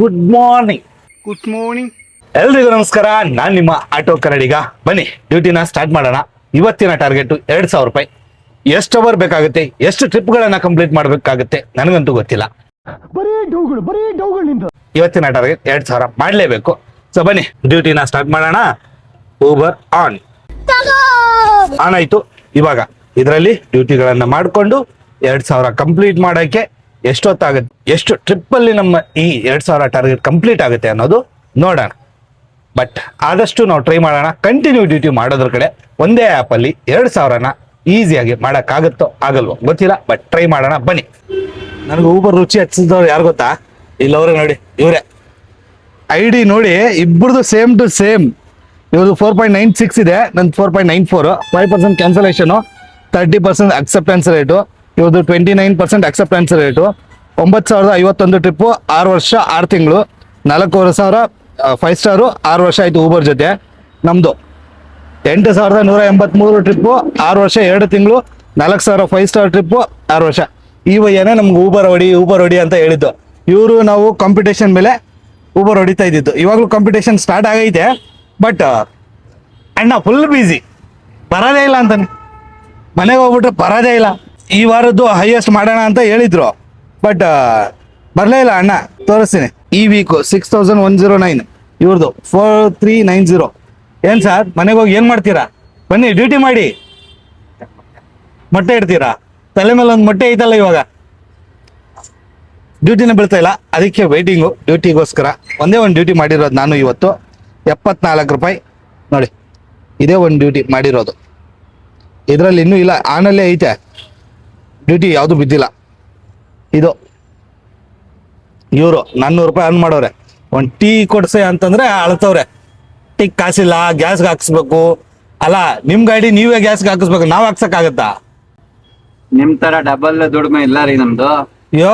Good morning. Good morning. ಎಲ್ರಿಗೂ ನಮಸ್ಕಾರ. ನಾನ್ ನಿಮ್ಮ ಆಟೋ ಕನ್ನಡಿಗ. ಬನ್ನಿ ಡ್ಯೂಟಿನ ಸ್ಟಾರ್ಟ್ ಮಾಡೋಣ. ಇವತ್ತಿನ ಟಾರ್ಗೆಟ್ 2,000 ರೂಪಾಯಿ. ಎಷ್ಟು ಅವರ್ ಬೇಕಾಗುತ್ತೆ, ಎಷ್ಟು ಟ್ರಿಪ್ಗಳನ್ನ ಕಂಪ್ಲೀಟ್ ಮಾಡ್ಬೇಕಾಗುತ್ತೆ ನನಗಂತೂ ಗೊತ್ತಿಲ್ಲ. ಬರೀ ಡೌಗಳು ಇವತ್ತಿನ ಟಾರ್ಗೆಟ್ 2,000 ಮಾಡ್ಲೇಬೇಕು. ಸೊ ಬನ್ನಿ ಡ್ಯೂಟಿನ ಸ್ಟಾರ್ಟ್ ಮಾಡೋಣ. ಊಬರ್ ಆನ್ ಆಯ್ತು. ಇವಾಗ ಇದರಲ್ಲಿ ಡ್ಯೂಟಿಗಳನ್ನ ಮಾಡಿಕೊಂಡು 2,000 ಕಂಪ್ಲೀಟ್ ಮಾಡೋಕ್ಕೆ ಎಷ್ಟೊತ್ತಾಗುತ್ತೆ, ಎಷ್ಟು ಟ್ರಿಪ್ ಅಲ್ಲಿ ನಮ್ಮ ಈ 2,000 ಟಾರ್ಗೆಟ್ ಕಂಪ್ಲೀಟ್ ಆಗುತ್ತೆ ಅನ್ನೋದು ನೋಡೋಣ. ಬಟ್ ಆದಷ್ಟು ನಾವು ಟ್ರೈ ಮಾಡೋಣ. ಕಂಟಿನ್ಯೂ ಡ್ಯೂಟಿ ಮಾಡೋದ್ರ ಕಡೆ ಒಂದೇ ಆ್ಯಪ್ ಅಲ್ಲಿ 2,000ನ ಈಸಿಯಾಗಿ ಮಾಡೋಕ್ಕಾಗುತ್ತೋ ಆಗಲ್ವೋ ಗೊತ್ತಿಲ್ಲ, ಬಟ್ ಟ್ರೈ ಮಾಡೋಣ ಬನ್ನಿ. ನನಗೆ ಊಬರ್ ರುಚಿ ಹಚ್ಚಿದವ್ರು ಯಾರು ಗೊತ್ತಾ? ಇಲ್ಲವ್ರೆ ನೋಡಿ, ಇವರೇ. ID ನೋಡಿ, ಇಬ್ಬರದು ಸೇಮ್ ಟು ಸೇಮ್. ಇವ್ರದ್ದು 4.96 ಇದೆ, ನಂದು 4.94. 5% ಕ್ಯಾನ್ಸಲೇಷನು, 30% ಅಕ್ಸೆಪ್ಟೆನ್ಸ್ ರೇಟು. ಇವ್ರದ್ದು 29% ಅಕ್ಸೆಪ್ಟೆನ್ಸ್ ರೇಟು. 9,051 ಟ್ರಿಪ್ಪು, 6 ವರ್ಷ 6 ತಿಂಗಳು. 4,500 5 ಸ್ಟಾರು, 6 ವರ್ಷ ಆಯಿತು ಊಬರ್ ಜೊತೆ. ನಮ್ಮದು 8,183 ಟ್ರಿಪ್ಪು, 6 ವರ್ಷ 2 ತಿಂಗಳು. 4,000 5 ಸ್ಟಾರ್ ಟ್ರಿಪ್ಪು, 6 ವರ್ಷ. ಈ ವಯ್ಯನೇ ನಮ್ಗೆ ಊಬರ್ ಹೊಡಿ ಅಂತ ಹೇಳಿದ್ದು. ಇವರು ನಾವು ಕಾಂಪಿಟೇಷನ್ ಮೇಲೆ ಊಬರ್ ಹೊಡಿತಾ ಇದ್ದಿದ್ದು. ಇವಾಗಲೂ ಕಾಂಪಿಟೇಷನ್ ಸ್ಟಾರ್ಟ್ ಆಗೈತೆ, ಬಟ್ ಅಣ್ಣ ಫುಲ್ ಬ್ಯುಸಿ, ಬರೋದೇ ಇಲ್ಲ ಅಂತಾನೆ. ಮನೆಗೆ ಹೋಗ್ಬಿಟ್ರೆ ಬರೋದೇ ಇಲ್ಲ. ಈ ವಾರದ್ದು ಹೈಯೆಸ್ಟ್ ಮಾಡೋಣ ಅಂತ ಹೇಳಿದ್ರು, ಬಟ್ ಬರಲೇ ಇಲ್ಲ ಅಣ್ಣ. ತೋರಿಸ್ತೀನಿ. ಈ ವೀಕು 6,109, ಇವ್ರದ್ದು 4,390. ಏನು ಸರ್, ಮನೆಗೆ ಹೋಗಿ ಏನು ಮಾಡ್ತೀರಾ? ಬನ್ನಿ ಡ್ಯೂಟಿ ಮಾಡಿ. ಮೊಟ್ಟೆ ಇಡ್ತೀರಾ? ತಲೆ ಮೇಲೆ ಒಂದು ಮೊಟ್ಟೆ ಐತಲ್ಲ ಇವಾಗ. ಡ್ಯೂಟಿನೇ ಬೀಳ್ತಾ ಇಲ್ಲ, ಅದಕ್ಕೆ ವೆಯ್ಟಿಂಗು ಡ್ಯೂಟಿಗೋಸ್ಕರ. ಒಂದೇ ಒಂದು ಡ್ಯೂಟಿ ಮಾಡಿರೋದು ನಾನು ಇವತ್ತು. 74 ರೂಪಾಯಿ ನೋಡಿ, ಇದೇ ಒಂದು ಡ್ಯೂಟಿ ಮಾಡಿರೋದು. ಇದರಲ್ಲಿ ಇನ್ನೂ ಇಲ್ಲ, ಆನಲ್ಲೇ ಐತೆ ಡ್ಯೂಟಿ, ಯಾವುದು ಬಿದ್ದಿಲ್ಲ. ಇದು ಇವರು 400 ರೂಪಾಯಿ ಅರ್ನ್ ಮಾಡೋರೆ. ಒಂದು ಟೀ ಕೊಡ್ಸೆ ಅಂತಂದ್ರೆ ಅಳ್ತವ್ರೆ. ಟೀ ಕಾಸಿಲ್ಲ, ಗ್ಯಾಸ್ಗೆ ಹಾಕ್ಸ್ಬೇಕು. ಅಲ್ಲ, ನಿಮ್ಮ ಗಾಡಿ ನೀವೇ ಗ್ಯಾಸ್ಗೆ ಹಾಕಿಸ್ಬೇಕು, ನಾವು ಹಾಕ್ಸಕ್ಕಾಗತ್ತಾ? ನಿಮ್ ತರ ಡಬಲ್ ದುಡಿಮೆ ಇಲ್ಲ ರೀ ನಮ್ದು. ಯೋ,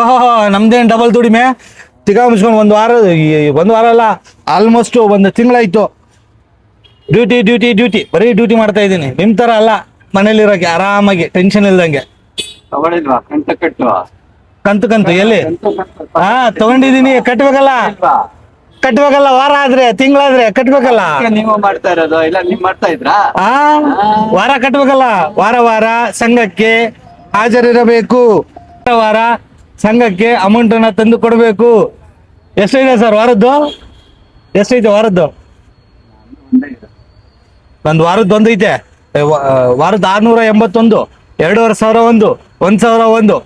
ನಮ್ದೇನು ಡಬಲ್ ದುಡಿಮೆ? ತಿಗಾ ಮುಚ್ಕೊಂಡು ಒಂದು ವಾರ ಅಲ್ಲ, ಆಲ್ಮೋಸ್ಟ್ ಒಂದು ತಿಂಗಳಾಯ್ತು ಡ್ಯೂಟಿ ಬರೀ ಡ್ಯೂಟಿ ಮಾಡ್ತಾ ಇದ್ದೀನಿ. ನಿಮ್ಮ ಥರ ಅಲ್ಲ, ಮನೇಲಿರೋಕೆ ಆರಾಮಾಗಿ ಟೆನ್ಷನ್ ಇಲ್ದಂಗೆ. ತಗೊಳಿಲ್ವಾ ಕಂತು ಎಲ್ಲಿ? ಹಾ, ತಗೊಂಡಿದೀನಿ. ಕಟ್ಬೇಕಲ್ಲ, ವಾರ ಆದ್ರೆ ತಿಂಗಳಾದ್ರೆ ಕಟ್ಬೇಕಲ್ಲ. ನೀವು ಮಾಡ್ತಾ ಇರೋದು ಇಲ್ಲ ನೀವ್ ಮಾಡ್ತಾ ಇದ್ರಾ? ವಾರ ಕಟ್ಬೇಕಲ್ಲ. ವಾರ ಸಂಘಕ್ಕೆ ಹಾಜರಿರಬೇಕು. ವಾರ ಸಂಘಕ್ಕೆ ಅಮೌಂಟ್ ಅನ್ನ ತಂದು ಕೊಡಬೇಕು. ಎಷ್ಟಿದೆ ಸರ್ ವಾರದ್ದು? ಎಷ್ಟೈತೆ ವಾರದ್ದು? ನಂದು ವಾರದ್ದು ಒಂದೈತೆ. ವಾರದ 681, 2,500 1,001,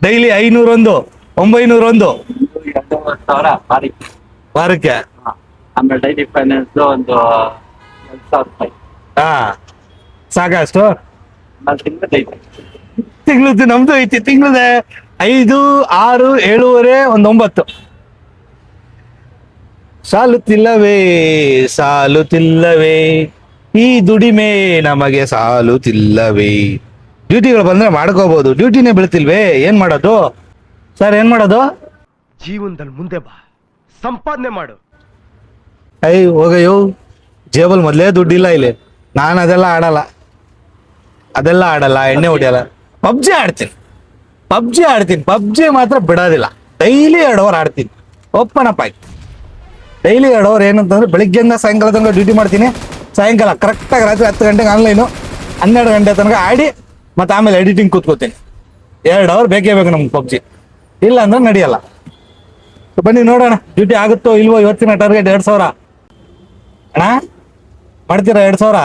ಡೈಲಿ 501, 901 1,000 ವಾರಕ್ಕೆ. ಆಮೇಲೆ ಡೈಲಿ ಫೈನಾನ್ಸ್ ಒಂದು 2,000 ರೂಪಾಯಿ. ಹಾ, ಸಾಕಷ್ಟು. ತಿಂಗಳು ತಿಂಗಳದ್ದು ನಮ್ದು ಐತಿ. ತಿಂಗಳದ 5, 6, 7.5, 9. ಸಾಲುತ್ತಿಲ್ಲವೇ ಈ ದುಡಿಮೆ ನಮಗೆ ಸಾಲುತ್ತಿಲ್ಲವೇ. ಡ್ಯೂಟಿಗಳು ಬಂದ್ರೆ ಮಾಡ್ಕೋಬಹುದು, ಡ್ಯೂಟಿನೇ ಬೀಳ್ತಿಲ್ವೇ, ಏನ್ ಮಾಡೋದು ಸರ್? ಏನ್ ಮಾಡೋದು? ಜೀವನದಲ್ಲಿ ಮುಂದೆ ಬಾ, ಸಂಪಾದನೆ ಮಾಡು. ಹೋಗಯ್ಯೋ, ಜೇಬಲ್ ಮೊದಲೇ ದುಡ್ಡಿಲ್ಲ ಇಲ್ಲಿ. ನಾನು ಅದೆಲ್ಲ ಆಡಲ್ಲ, ಎಣ್ಣೆ ಹೊಡಿಯಲ್ಲ. ಪಬ್ಜಿ ಆಡ್ತೀನಿ. ಪಬ್ಜಿ ಮಾತ್ರ ಬಿಡೋದಿಲ್ಲ. ಡೈಲಿ 2 ಅವರ್ ಆಡ್ತೀನಿ. ಓಪನ್ ಅಪ್ ಆಯ್ತು. ಡೈಲಿ 2 ಅವರ್ ಏನಂತಂದ್ರೆ ಬೆಳಿಗ್ಗೆಯಿಂದ ಸಾಯಂಕಾಲ ತನಕ ಡ್ಯೂಟಿ ಮಾಡ್ತೀನಿ. ಸಾಯಂಕಾಲ ಕರೆಕ್ಟಾಗಿ ರಾತ್ರಿ 10 ಗಂಟೆಗೆ ಆನ್ಲೈನು, 12 ಗಂಟೆ ತನಕ ಆಡಿ ಮತ್ತೆ ಆಮೇಲೆ ಎಡಿಟಿಂಗ್ ಕೂತ್ಕೋತೀನಿ. 2 ಅವರ್ ಬೇಕೇ ಬೇಕು ನಮ್ಗೆ ಪಬ್ಜಿ, ಇಲ್ಲ ಅಂದ್ರೆ ನಡೆಯಲ್ಲ. ಬನ್ನಿ ನೋಡೋಣ ಡ್ಯೂಟಿ ಆಗುತ್ತೋ ಇಲ್ವೋ. ಇವತ್ತಿನ ಟಾರ್ಗೆಟ್ 2,000 ಅಣ್ಣ. ಮಾಡ್ತೀರಾ 2,000?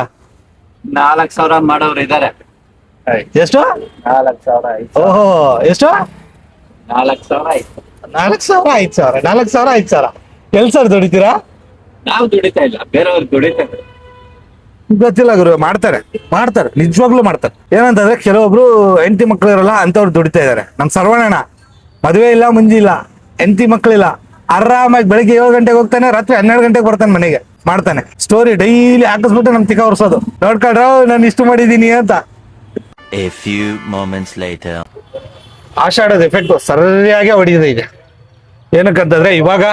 4,000 ಮಾಡೋರು ಇದಾರೆ. ಎಷ್ಟು? 4,000 ಓಹೋ, ಎಷ್ಟು? 4,000 ಆಯ್ತು. 4,000 5,000, 4,000 5,000. ಎಲ್ಲಿ ಸರ್ ದುಡಿತೀರಾ? ನಾವು ದುಡಿತಾ ಇಲ್ಲ, ಬೇರೆಯವ್ರು ದುಡಿತಾರೆ. ಗೊತ್ತಿಲ್ಲ ಗುರು, ಮಾಡ್ತಾರೆ, ನಿಜವಾಗ್ಲೂ ಮಾಡ್ತಾರೆ. ಏನಂತಂದ್ರೆ ಕೆಲವೊಬ್ರು ಹೆಂಡತಿ ಮಕ್ಳು ಇರಲ್ಲ, ಅಂತವ್ರು ದುಡಿತಾ ಇದಾರೆ. ನಮ್ ಸರ್ವಣ್ಣ ಮದುವೆ ಇಲ್ಲ, ಮುಂಜಿ ಇಲ್ಲ, ಹೆಂಡತಿ ಮಕ್ಳಿಲ್ಲ, ಆರಾಮಾಗಿ ಬೆಳಿಗ್ಗೆ 7 ಗಂಟೆಗೆ ಹೋಗ್ತಾನೆ, ರಾತ್ರಿ 12 ಗಂಟೆಗೆ ಬರ್ತಾನೆ ಮನೆಗೆ. ಮಾಡ್ತಾನೆ ಸ್ಟೋರಿ ಡೈಲಿ ಹಾಕಿಸ್ಬಿಟ್ಟು ನಮ್ ತಿಕ್ಕ ಹೊರ್ಸೋದು. ನೋಡ್ಕೊಳ್ರ ನಾನು ಇಷ್ಟು ಮಾಡಿದೀನಿ ಅಂತ. A few moments later. ಆಷಾಢದ ಎಫೆಕ್ಟ್ ಸರಿಯಾಗಿ ಹೊಡಿತಾ ಇದೆ. ಏನಕ್ಕಂತಂದ್ರೆ ಇವಾಗ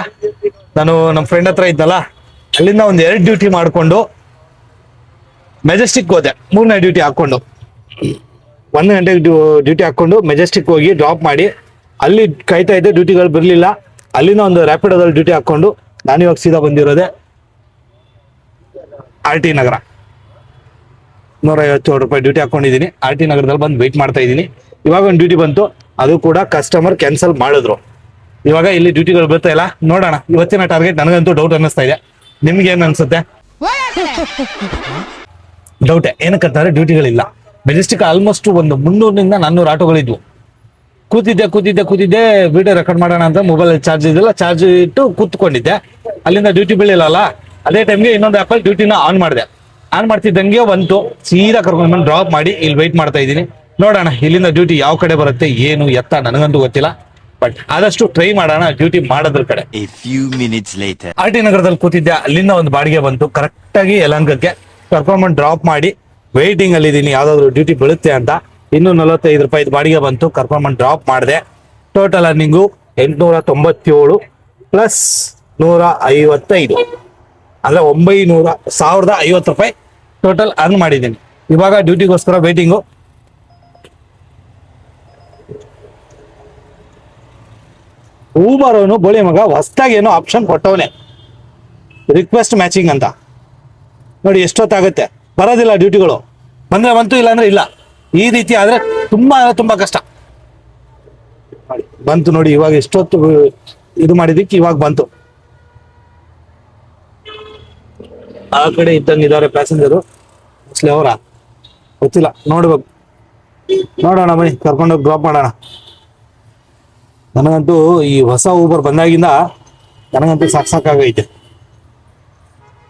ನಾನು ನಮ್ಮ ಫ್ರೆಂಡ್ ಹತ್ರ ಇದ್ದಲ್ಲ, ಅಲ್ಲಿಂದ ಒಂದು 2 ಡ್ಯೂಟಿ ಮಾಡ್ಕೊಂಡು ಮೆಜೆಸ್ಟಿಕ್ ಹೋದೆ. 3ನೇ ಡ್ಯೂಟಿ ಹಾಕೊಂಡು 1 ಗಂಟೆಗೆ ಡ್ಯೂಟಿ ಹಾಕೊಂಡು ಮೆಜೆಸ್ಟಿಕ್ ಹೋಗಿ ಡ್ರಾಪ್ ಮಾಡಿ ಅಲ್ಲಿ ಕಾಯ್ತಾ ಇದ್ದೆ. ಡ್ಯೂಟಿಗಳು ಬರಲಿಲ್ಲ. ಅಲ್ಲಿಂದ ಒಂದು ರ್ಯಾಪಿಡೋದಲ್ಲಿ ಡ್ಯೂಟಿ ಹಾಕೊಂಡು ನಾನು ಇವಾಗ ಸೀದಾ ಬಂದಿರೋದೆ ಆರ್ ಟಿ ನಗರ. 157 ರೂಪಾಯಿ ಡ್ಯೂಟಿ ಹಾಕೊಂಡಿದ್ದೀನಿ. ಆರ್ ಟಿ ನಗರದಲ್ಲಿ ಬಂದು ವೆಯ್ಟ್ ಮಾಡ್ತಾ ಇದ್ದೀನಿ. ಇವಾಗ ಒಂದು ಡ್ಯೂಟಿ ಬಂತು, ಅದು ಕೂಡ ಕಸ್ಟಮರ್ ಕ್ಯಾನ್ಸಲ್ ಮಾಡಿದ್ರು. ಇವಾಗ ಇಲ್ಲಿ ಡ್ಯೂಟಿಗಳು ಬರ್ತಾ ಇಲ್ಲ. ನೋಡೋಣ, ಇವತ್ತಿನ ಟಾರ್ಗೆಟ್ ನನಗಂತೂ ಡೌಟ್ ಅನ್ನಿಸ್ತಾ ಇದೆ. ನಿಮ್ಗೆ ಏನ್ ಅನ್ಸುತ್ತೆ? ಡೌಟೇ. ಏನಕ್ಕಂತಾರೆ ಡ್ಯೂಟಿಗಳಿಲ್ಲ. ಮೆಜೆಸ್ಟಿಕ್ ಆಲ್ಮೋಸ್ಟ್ ಒಂದು 300 ರಿಂದ 400 ಆಟೋಗಳಿದ್ವು. ಕೂತಿದ್ದೆ ವಿಡಿಯೋ ರೆಕಾರ್ಡ್ ಮಾಡೋಣ ಅಂತ ಮೊಬೈಲ್ ಚಾರ್ಜ್ ಇದಿಲ್ಲ, ಚಾರ್ಜ್ ಇಟ್ಟು ಕೂತ್ಕೊಂಡಿದ್ದೆ. ಅಲ್ಲಿಂದ ಡ್ಯೂಟಿ ಬೀಳಿಲ್ಲಲ್ಲ, ಅದೇ ಟೈಮ್ಗೆ ಇನ್ನೊಂದು ಆ್ಯಪಲ್ಲಿ ಡ್ಯೂಟಿನ ಆನ್ ಮಾಡಿದೆ. ಆನ್ ಮಾಡ್ತಿದ್ದಂಗೆ ಬಂತು, ಸೀದಾ ಕರ್ಕೊಂಡು ಬಂದು ಡ್ರಾಪ್ ಮಾಡಿ ಇಲ್ಲಿ ವೆಯ್ಟ್ ಮಾಡ್ತಾ ಇದ್ದೀನಿ. ನೋಡೋಣ ಇಲ್ಲಿಂದ ಡ್ಯೂಟಿ ಯಾವ ಕಡೆ ಬರುತ್ತೆ, ಏನು ಎತ್ತ ನನಗಂತೂ ಗೊತ್ತಿಲ್ಲ. ಬಟ್ ಆದಷ್ಟು ಟ್ರೈ ಮಾಡೋಣ ಡ್ಯೂಟಿ ಮಾಡೋದ್ರ ಕಡೆ. A few minutes later. R T ನಗರದಲ್ಲಿ ಕೂತಿದ್ದೆ, ಅಲ್ಲಿಂದ ಒಂದು ಬಾಡಿಗೆ ಬಂತು ಕರೆಕ್ಟಾಗಿ ಯಲಹಂಕಕ್ಕೆ ಕರ್ಕೊಂಡ್ಬಂದು ಡ್ರಾಪ್ ಮಾಡಿ ವೆಯ್ಟಿಂಗ್ ಅಲ್ಲಿ ಇದ್ದೀನಿ ಯಾವ್ದಾದ್ರು ಡ್ಯೂಟಿ ಬೀಳುತ್ತೆ ಅಂತ. ಇನ್ನೂ 45 ರೂಪಾಯಿ ಬಾಡಿಗೆ ಬಂತು, ಕರ್ಕೊಂಡ್ಬಂದು ಡ್ರಾಪ್ ಮಾಡಿದೆ. ಟೋಟಲ್ ಅರ್ನಿಂಗು 897 ಪ್ಲಸ್ 155 ಅಂದ್ರೆ 1050 ರೂಪಾಯಿ ಟೋಟಲ್ ಅರ್ನ್ ಮಾಡಿದ್ದೀನಿ. ಇವಾಗ ಡ್ಯೂಟಿಗೋಸ್ಕರ ವೇಟಿಂಗು. ಊಬರ್ ಅವನು ಬೋಳಿ ಮಗ ಹೊಸದಾಗಿ ಏನೋ ಆಪ್ಷನ್ ಕೊಟ್ಟವನೆ, ರಿಕ್ವೆಸ್ಟ್ ಮ್ಯಾಚಿಂಗ್ ಅಂತ. ನೋಡಿ ಎಷ್ಟೊತ್ತಾಗುತ್ತೆ, ಬರೋದಿಲ್ಲ ಡ್ಯೂಟಿಗಳು. ಬಂದ್ರೆ ಬಂತು, ಇಲ್ಲ ಅಂದ್ರೆ ಇಲ್ಲ. ಈ ರೀತಿ ಆದ್ರೆ ತುಂಬಾ ಕಷ್ಟ. ಬಂತು ನೋಡಿ, ಇವಾಗ ಎಷ್ಟೊತ್ತು ಇದು ಮಾಡಿದಕ್ಕೆ ಇವಾಗ ಬಂತು. ಆ ಕಡೆ ಇದ್ದಂಗಿದ್ದಾರೆ ಪ್ಯಾಸೆಂಜರು, ಮೋಸ್ಟ್ಲಿ ಅವರ ಗೊತ್ತಿಲ್ಲ, ನೋಡ್ಬೇಕು. ನೋಡೋಣ ಬನ್ನಿ, ಕರ್ಕೊಂಡೋಗಿ ಡ್ರಾಪ್ ಮಾಡೋಣ. ನನಗಂತೂ ಈ ಹೊಸ ಊಬರ್ ಬಂದಾಗಿಂದ ನನಗಂತೂ ಸಾಕಾಗೈತೆ.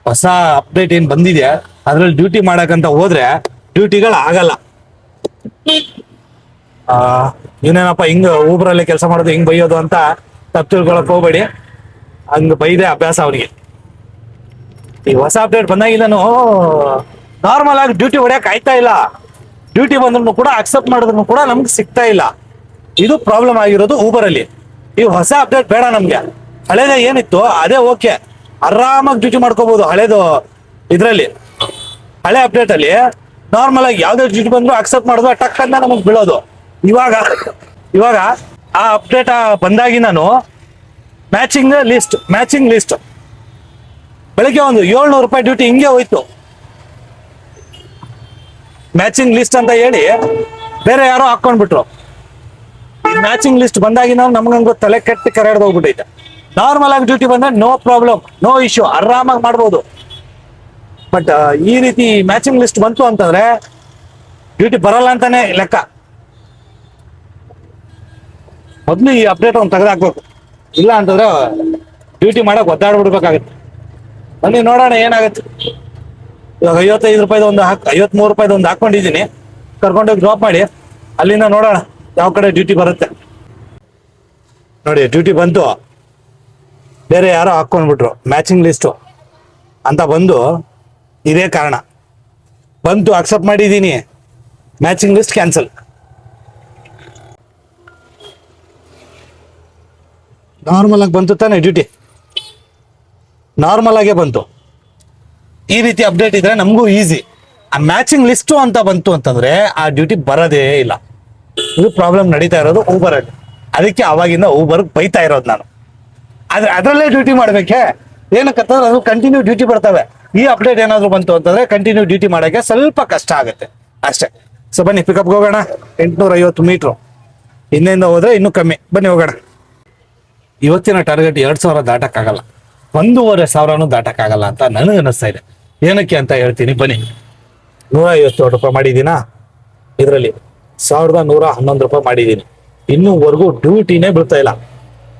ಹೊಸ ಅಪ್ಡೇಟ್ ಏನ್ ಬಂದಿದೆ ಅದ್ರಲ್ಲಿ ಡ್ಯೂಟಿ ಮಾಡಕ್ಕಂತ ಹೋದ್ರೆ ಡ್ಯೂಟಿಗಳು ಆಗಲ್ಲ. ಏನೇನಪ್ಪ ಹಿಂಗ ಊಬರಲ್ಲಿ ಕೆಲಸ ಮಾಡೋದು ಹಿಂಗ್ ಬೈಯೋದು ಅಂತ ತಪ್ಪು ತಿಳ್ಕೊಳಕ್ ಹೋಗ್ಬೇಡಿ. ಹಂಗ ಬೈದೆ ಅಭ್ಯಾಸ ಅವನಿಗೆ. ಈ ಹೊಸ ಅಪ್ಡೇಟ್ ಬಂದಾಗಿಂದನು ನಾರ್ಮಲ್ ಆಗಿ ಡ್ಯೂಟಿ ಹೊಡ್ಯಕ್ ಆಯ್ತಾ ಇಲ್ಲ. ಡ್ಯೂಟಿ ಬಂದ್ರು ಕೂಡ ಅಕ್ಸೆಪ್ಟ್ ಮಾಡಿದ್ರು ಕೂಡ ನಮ್ಗೆ ಸಿಗ್ತಾ ಇಲ್ಲ. ಇದು ಪ್ರಾಬ್ಲಮ್ ಆಗಿರೋದು ಊಬರ್ ಅಲ್ಲಿ. ಈ ಹೊಸ ಅಪ್ಡೇಟ್ ಬೇಡ ನಮ್ಗೆ. ಹಳೇದೇ ಏನಿತ್ತು ಅದೇ ಓಕೆ, ಆರಾಮಾಗಿ ಡ್ಯೂಟಿ ಮಾಡ್ಕೋಬಹುದು. ಹಳೇದು ಇದ್ರಲ್ಲಿ ಹಳೆ ಅಪ್ಡೇಟ್ ಅಲ್ಲಿ ನಾರ್ಮಲ್ ಆಗಿ ಯಾವ್ದೇ ಡ್ಯೂಟಿ ಬಂದ್ರು ಅಕ್ಸೆಪ್ಟ್ ಮಾಡೋದು, ಟಕ್ ಅಂತ ನಮಗ್ ಬೀಳೋದು. ಇವಾಗ ಆ ಅಪ್ಡೇಟ್ ಬಂದಾಗಿ ನಾನು ಮ್ಯಾಚಿಂಗ್ ಲಿಸ್ಟ್ ಬೆಳಿಗ್ಗೆ ಒಂದು 700 ರೂಪಾಯಿ ಡ್ಯೂಟಿ ಹಿಂಗೆ ಹೋಯ್ತು. ಮ್ಯಾಚಿಂಗ್ ಲಿಸ್ಟ್ ಅಂತ ಹೇಳಿ ಬೇರೆ ಯಾರೋ ಹಾಕೊಂಡ್ಬಿಟ್ರು. ಮ್ಯಾಚಿಂಗ್ ಲಿಸ್ಟ್ ಬಂದಾಗಿ ನಾವು ನಮ್ಗಂಗು ತಲೆ ಕೆಟ್ಟ ಕರೆಡ್ದು ಹೋಗ್ಬಿಟ್ಟೈತೆ. ನಾರ್ಮಲ್ ಆಗಿ ಡ್ಯೂಟಿ ಬಂದ್ರೆ ನೋ ಪ್ರಾಬ್ಲಮ್, ನೋ ಇಶ್ಯೂ, ಆರಾಮಾಗಿ ಮಾಡ್ಬೋದು. ಬಟ್ ಈ ರೀತಿ ಮ್ಯಾಚಿಂಗ್ ಲಿಸ್ಟ್ ಬಂತು ಅಂತಂದ್ರೆ ಡ್ಯೂಟಿ ಬರಲ್ಲ ಅಂತಾನೆ ಲೆಕ್ಕ. ಮೊದ್ಲು ಈ ಅಪ್ಡೇಟ್ ಒಂದು ತೆಗೆದಾಕ್ಬೇಕು, ಇಲ್ಲ ಅಂತಂದ್ರೆ ಡ್ಯೂಟಿ ಮಾಡಕ್ ಒದ್ದಾಡ್ಬಿಡ್ಬೇಕಾಗತ್ತೆ. ಬನ್ನಿ ನೋಡೋಣ ಏನಾಗತ್ತೆ. ಇವಾಗ 55 ರೂಪಾಯಿದು ಒಂದು 53 ರೂಪಾಯಿದು ಒಂದು ಹಾಕೊಂಡಿದ್ದೀನಿ. ಕರ್ಕೊಂಡೋಗಿ ಡ್ರಾಪ್ ಮಾಡಿ ಅಲ್ಲಿಂದ ನೋಡೋಣ ಯಾವ ಕಡೆ ಡ್ಯೂಟಿ ಬರುತ್ತೆ. ನೋಡಿ ಡ್ಯೂಟಿ ಬಂತು, ಬೇರೆ ಯಾರೋ ಹಾಕೊಂಡ್ಬಿಟ್ರು ಮ್ಯಾಚಿಂಗ್ ಲಿಸ್ಟು ಅಂತ ಬಂದು. ಇದೇ ಕಾರಣ ಬಂತು, ಅಕ್ಸೆಪ್ಟ್ ಮಾಡಿದ್ದೀನಿ, ಮ್ಯಾಚಿಂಗ್ ಲಿಸ್ಟ್ ಕ್ಯಾನ್ಸಲ್. ನಾರ್ಮಲ್ ಆಗಿ ಬಂತು ತಾನೆ ಡ್ಯೂಟಿ, ನಾರ್ಮಲ್ ಆಗೇ ಬಂತು. ಈ ರೀತಿ ಅಪ್ಡೇಟ್ ಇದ್ರೆ ನಮಗೂ ಈಸಿ. ಆ ಮ್ಯಾಚಿಂಗ್ ಲಿಸ್ಟು ಅಂತ ಬಂತು ಅಂತಂದ್ರೆ ಆ ಡ್ಯೂಟಿ ಬರೋದೇ ಇಲ್ಲ. ಇದು ಪ್ರಾಬ್ಲಮ್ ನಡೀತಾ ಇರೋದು ಊಬರ್ ಅಲ್ಲಿ. ಅದಕ್ಕೆ ಅವಾಗಿಂದ ಊಬರ್ಗೆ ಬೈತಾ ಇರೋದು ನಾನು. ಆದ್ರೆ ಅದರಲ್ಲೇ ಡ್ಯೂಟಿ ಮಾಡ್ಬೇಕೆ, ಏನಕ್ಕಂತಂದ್ರೆ ಅದು ಕಂಟಿನ್ಯೂ ಡ್ಯೂಟಿ ಬರ್ತವೆ. ಈ ಅಪ್ಡೇಟ್ ಏನಾದ್ರು ಬಂತು ಅಂತಂದ್ರೆ ಕಂಟಿನ್ಯೂ ಡ್ಯೂಟಿ ಮಾಡೋಕ್ಕೆ ಸ್ವಲ್ಪ ಕಷ್ಟ ಆಗುತ್ತೆ ಅಷ್ಟೇ. ಸೊ ಬನ್ನಿ ಪಿಕಪ್ಗೆ ಹೋಗೋಣ. 850 ಮೀಟ್ರು, ಇನ್ನೇಂದ ಹೋದ್ರೆ ಇನ್ನೂ ಕಮ್ಮಿ. ಬನ್ನಿ ಹೋಗೋಣ. ಇವತ್ತಿನ ಟಾರ್ಗೆಟ್ 2000 ದಾಟಕ್ಕಾಗಲ್ಲ, 1500 ದಾಟಕ್ಕಾಗಲ್ಲ ಅಂತ ನನಗೆ ಅನ್ನಿಸ್ತಾ ಇದೆ. ಏನಕ್ಕೆ ಅಂತ ಹೇಳ್ತೀನಿ ಬನ್ನಿ. 157 ರೂಪಾಯಿ ಮಾಡಿದ್ದೀನಾ, ಇದರಲ್ಲಿ 1111 ರೂಪಾಯಿ ಮಾಡಿದ್ದೀನಿ. ಇನ್ನೂವರೆಗೂ ಡ್ಯೂಟಿನೇ ಬೀಳ್ತಾ ಇಲ್ಲ.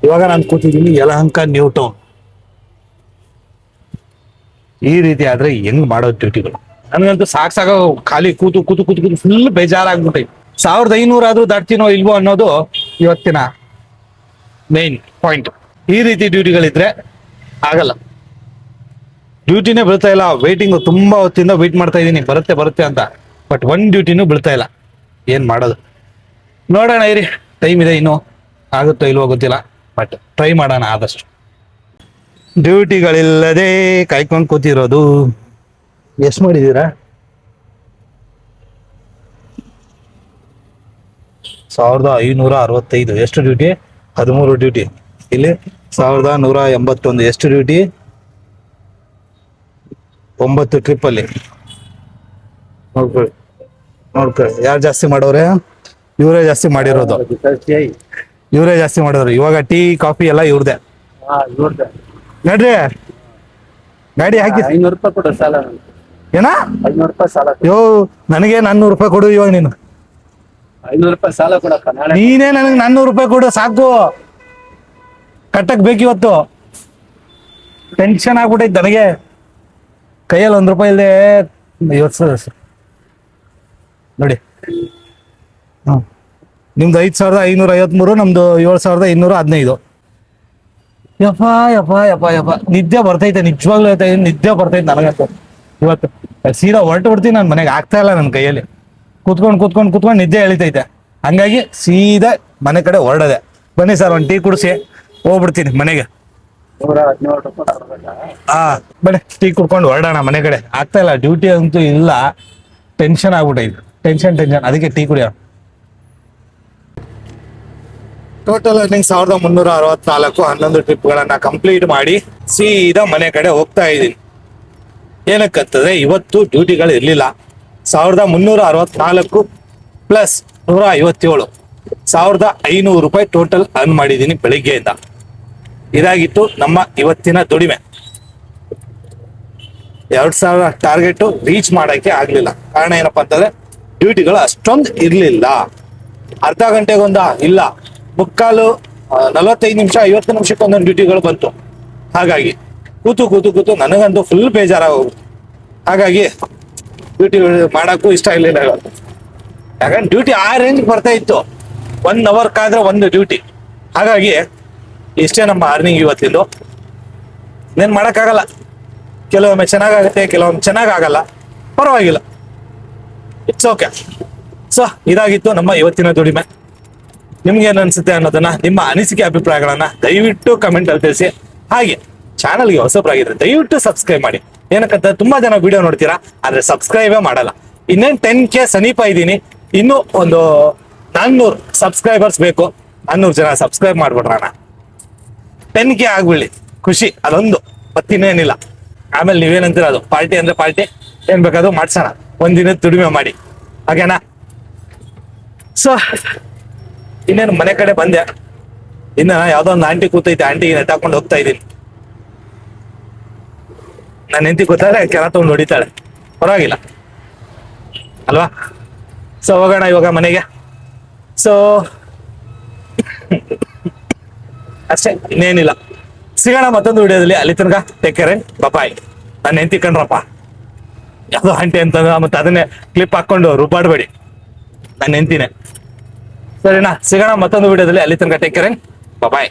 ಇವಾಗ ನಾನು ಕೂತಿದ್ದೀನಿ ಯಲಹಂಕ ನ್ಯೂ ಟೌನ್. ಈ ರೀತಿ ಆದ್ರೆ ಹೆಂಗ್ ಮಾಡೋದು ಡ್ಯೂಟಿಗಳು? ನನಗಂತೂ ಸಾಕು ಖಾಲಿ ಕೂತು ಫುಲ್ ಬೇಜಾರಾಗ್ಬಿಟ್ಟೈತೆ. 1500 ಆದ್ರೂ ದಾಟ್ತೀನೋ ಇಲ್ವೋ ಅನ್ನೋದು ಇವತ್ತಿನ ಮೇನ್ ಪಾಯಿಂಟ್. ಈ ರೀತಿ ಡ್ಯೂಟಿಗಳಿದ್ರೆ ಆಗಲ್ಲ, ಡ್ಯೂಟಿನೇ ಬೀಳ್ತಾ ಇಲ್ಲ. ವೇಟಿಂಗು ತುಂಬಾ ಹೊತ್ತಿಂದ ವೇಟ್ ಮಾಡ್ತಾ ಇದ್ದೀನಿ ಬರುತ್ತೆ ಅಂತ, ಬಟ್ ಒಂದು ಡ್ಯೂಟಿನೂ ಬೀಳ್ತಾ ಇಲ್ಲ. ಏನ್ ಮಾಡೋದು ನೋಡೋಣ ಇರಿ, ಟೈಮ್ ಇದೆ, ಇನ್ನೂ ಆಗುತ್ತೋ ಇಲ್ವೋ ಗೊತ್ತಿಲ್ಲ, ಬಟ್ ಟ್ರೈ ಮಾಡೋಣ ಆದಷ್ಟು. ಡ್ಯೂಟಿಗಳಿಲ್ಲದೆ ಕಾಯ್ಕೊಂಡು ಕೂತಿರೋದು. ಎಷ್ಟು ಮಾಡಿದ್ದೀರಾ? 1565. ಎಷ್ಟು ಡ್ಯೂಟಿ? 13 ಡ್ಯೂಟಿ. ಇಲ್ಲಿ 1181. ಎಷ್ಟು ಡ್ಯೂಟಿ? 9 ಟ್ರಿಪ್ಪಲ್ಲಿ. ನೋಡ್ಕೊಳ್ಳಿ ಯಾರು ಜಾಸ್ತಿ ಮಾಡೋರೆ? ಇವರೇ ಜಾಸ್ತಿ ಮಾಡಿರೋದು. ಇವರೇ ಜಾಸ್ತಿ ಮಾಡಿರೋರು. ಇವಾಗ ಟೀ ಕಾಫಿ ಎಲ್ಲ ಇವ್ರದೇ. ನಡ್ರಿ ಗಾಡಿ ಹಾಕಿ. 500 ರೂಪಾಯಿ ಕೊಡು ಸಾಲ. ಏನ? 500 ರೂಪಾಯಿ ಸಾಲ. ಯೋ ನನಗೆ 400 ರೂಪಾಯಿ ಕೊಡು ಇವಾಗ ನೀನು. 500 ರೂಪಾಯಿ ಸಾಲ ಕೊಡಪ್ಪ. ನಾಳೆ ನೀನೇ ನನಗೆ 400 ರೂಪಾಯಿ ಕೊಡು ಸಾಕು. ಕಟ್ಟಕ್ ಬೇಕಿವತ್ತು. ಟೆನ್ಷನ್ ಆಗ್ಬಿಟ್ಟೈತೆ ನನಗೆ. ಕೈಯಲ್ಲಿ 1 ರೂಪಾಯಿ ಇಲ್ಲದೆ ಇವತ್ತು ನೋಡಿ. ನಿಮ್ದು 5553, ನಮ್ದು 7215. ಯಪ್ಪ ಯಪ್ಪ ಯಪ್ಪ ಯಪ್ಪ ನಿದ್ದೆ ಬರ್ತೈತೆ, ನಿಜವಾಗ್ಲೂ ನಿದ್ದೆ ಬರ್ತೈತೆ ನನಗಂತೂ. ಇವತ್ತು ಸೀದಾ ಹೊರಟು ಬಿಡ್ತೀನಿ ನಾನು ಮನೆಗೆ. ಆಗ್ತಾ ಇಲ್ಲ ನನ್ನ ಕೈಯಲ್ಲಿ. ಕೂತ್ಕೊಂಡು ನಿದ್ದೆ ಎಳಿತೈತೆ. ಹಂಗಾಗಿ ಸೀದಾ ಮನೆ ಕಡೆ ಹೊರಡದೆ. ಬನ್ನಿ ಸರ್ ಒಂದು ಟೀ ಕುಡಿಸಿ ಹೋಗ್ಬಿಡ್ತೀನಿ ಮನೆಗೆ. 117 ರೂಪಾಯಿ ಕೊಡ್ಬೇಕಾ? ಬನ್ನಿ ಟೀ ಕುಡ್ಕೊಂಡು ಹೊರಡೋಣ ಮನೆ ಕಡೆ. ಆಗ್ತಾ ಇಲ್ಲ, ಡ್ಯೂಟಿ ಅಂತೂ ಇಲ್ಲ. ಟೆನ್ಷನ್ ಆಗ್ಬಿಟ್ಟೈತೆ. ಟೆನ್ಷನ್ ಅದಕ್ಕೆ ಟೀ ಕುಡಿಯೋಣ. Total earning 1364. 11 ಟ್ರಿಪ್ಗಳನ್ನ ಕಂಪ್ಲೀಟ್ ಮಾಡಿ ಸೀದಾ ಮನೆ ಕಡೆ ಹೋಗ್ತಾ ಇದ್ದೀನಿ. ಏನಕ್ಕಂತಂದ್ರೆ ಇವತ್ತು ಡ್ಯೂಟಿಗಳು ಇರಲಿಲ್ಲ. 1364 ಪ್ಲಸ್ 157, 1500 ರೂಪಾಯಿ ಟೋಟಲ್ ಅರ್ನ್ ಮಾಡಿದ್ದೀನಿ ಬೆಳಿಗ್ಗೆಯಿಂದ. ಇದಾಗಿತ್ತು ನಮ್ಮ ಇವತ್ತಿನ ದುಡಿಮೆ. 2000 ಟಾರ್ಗೆಟ್ ರೀಚ್ ಮಾಡಕ್ಕೆ ಆಗ್ಲಿಲ್ಲ. ಕಾರಣ ಏನಪ್ಪಾ ಅಂತಂದ್ರೆ ಡ್ಯೂಟಿಗಳು ಅಷ್ಟೊಂದು ಇರ್ಲಿಲ್ಲ. ಅರ್ಧ ಗಂಟೆಗೊಂದ ಇಲ್ಲ, 45 ನಿಮಿಷ 50 ನಿಮಿಷಕ್ಕೆ ಒಂದೊಂದು ಡ್ಯೂಟಿಗಳು ಬಂತು. ಹಾಗಾಗಿ ಕೂತು ನನಗಂತೂ ಫುಲ್ ಬೇಜಾರಾಗೋಗ್ಬಿಟ್ಟು. ಹಾಗಾಗಿ ಡ್ಯೂಟಿ ಮಾಡಕ್ಕೂ ಇಷ್ಟ ಇರಲಿಲ್ಲ ಇವತ್ತು. ಯಾಕಂದ್ರೆ ಡ್ಯೂಟಿ ಆ ರೇಂಜ್ ಬರ್ತಾ ಇತ್ತು. 1 ಅವರ್ ಕಾದ್ರೆ 1 ಡ್ಯೂಟಿ. ಹಾಗಾಗಿ ಇಷ್ಟೇ ನಮ್ಮ ಅರ್ನಿಂಗ್ ಇವತ್ತಿಂದು. ಇನ್ನೇನು ಮಾಡೋಕ್ಕಾಗಲ್ಲ. ಕೆಲವೊಮ್ಮೆ ಚೆನ್ನಾಗಾಗುತ್ತೆ, ಕೆಲವೊಮ್ಮೆ ಚೆನ್ನಾಗಾಗಲ್ಲ. ಪರವಾಗಿಲ್ಲ, ಇಟ್ಸ್ ಓಕೆ. ಸೊ ಇದಾಗಿತ್ತು ನಮ್ಮ ಇವತ್ತಿನ ದುಡಿಮೆ. ನಿಮ್ಗೆ ಏನು ಅನ್ಸುತ್ತೆ ಅನ್ನೋದನ್ನ, ನಿಮ್ಮ ಅನಿಸಿಕೆ ಅಭಿಪ್ರಾಯಗಳನ್ನ ದಯವಿಟ್ಟು ಕಮೆಂಟ್ ಅಲ್ಲಿ ತಿಳಿಸಿ. ಹಾಗೆ ಚಾನಲ್ಗೆ ಹೊಸಬ್ರಾಗಿದ್ರೆ ದಯವಿಟ್ಟು ಸಬ್ಸ್ಕ್ರೈಬ್ ಮಾಡಿ. ಏನಕ್ಕಂತ ತುಂಬಾ ಜನ ವಿಡಿಯೋ ನೋಡ್ತೀರಾ, ಆದ್ರೆ ಸಬ್ಸ್ಕ್ರೈಬೇ ಮಾಡಲ್ಲ. ಇನ್ನೇನು 10K ಸಮೀಪ ಇದ್ದೀನಿ. ಇನ್ನೂ ಒಂದು 400 ಸಬ್ಸ್ಕ್ರೈಬರ್ಸ್ ಬೇಕು. 400 ಜನ ಸಬ್ಸ್ಕ್ರೈಬ್ ಮಾಡ್ಬಿಡ್ರಣ. 10K ಆಗ್ಬಿಡ್ಲಿ, ಖುಷಿ ಅದೊಂದು. ಮತ್ತಿನ್ನೇನಿಲ್ಲ. ಆಮೇಲೆ ನೀವೇನಂತೀರ, ಅದು ಪಾರ್ಟಿ ಅಂದ್ರೆ ಪಾರ್ಟಿ, ಏನ್ ಬೇಕಾದ್ರೂ ಮಾಡ್ಸೋಣ. ಒಂದಿನ ದುಡಿಮೆ ಮಾಡಿ, ಹಾಗೇನಾ? ಸೊ ಇನ್ನೇನು ಮನೆ ಕಡೆ ಬಂದೆ. ಇನ್ನ ಯಾವ್ದೋ ಒಂದು ಆಂಟಿ ಕೂತೈತೆ, ಆಂಟಿಗೆ ನೆಟ್ಟಾಕೊಂಡು ಹೋಗ್ತಾ ಇದ್ದೀನಿ. ನಾನು ಹೆಂಡತಿ ಕೂತಾರೆ, ಕೆಲ ತಗೊಂಡು ಹೊಡಿತಾಳೆ. ಪರವಾಗಿಲ್ಲ ಅಲ್ವಾ? ಸೊ ಹೋಗೋಣ ಇವಾಗ ಮನೆಗೆ. ಸೊ ಅಷ್ಟೇ, ಇನ್ನೇನಿಲ್ಲ. ಸಿಗೋಣ ಮತ್ತೊಂದು ವಿಡಿಯೋದಲ್ಲಿ. ಅಲ್ಲಿ ತನಕ ಟೇಕ್ ಕೇರ್ ಅಂಡ್ ಬಾಯ್. ನಾನು ಹೆಂಡತಿ ಕಂಡ್ರಪ್ಪ ಯಾವ್ದೋ ಆಂಟಿ ಅಂತಂದ್ರೆ ಮತ್ತೆ ಅದನ್ನೇ ಕ್ಲಿಪ್ ಹಾಕೊಂಡು ರೂಪಾಡ್ಬೇಡಿ. ನಾನು ಹೆಂಡ್ತಿನೇ. ಸರಿನಾ? ಸಿಗೋಣ ಮತ್ತೊಂದು ವಿಡಿಯೋದಲ್ಲಿ. ಅಲ್ಲಿ ತನಕ ಟೇಕ್ ಕೇರ್ ಅಂಡ್ ಬಾಯ್.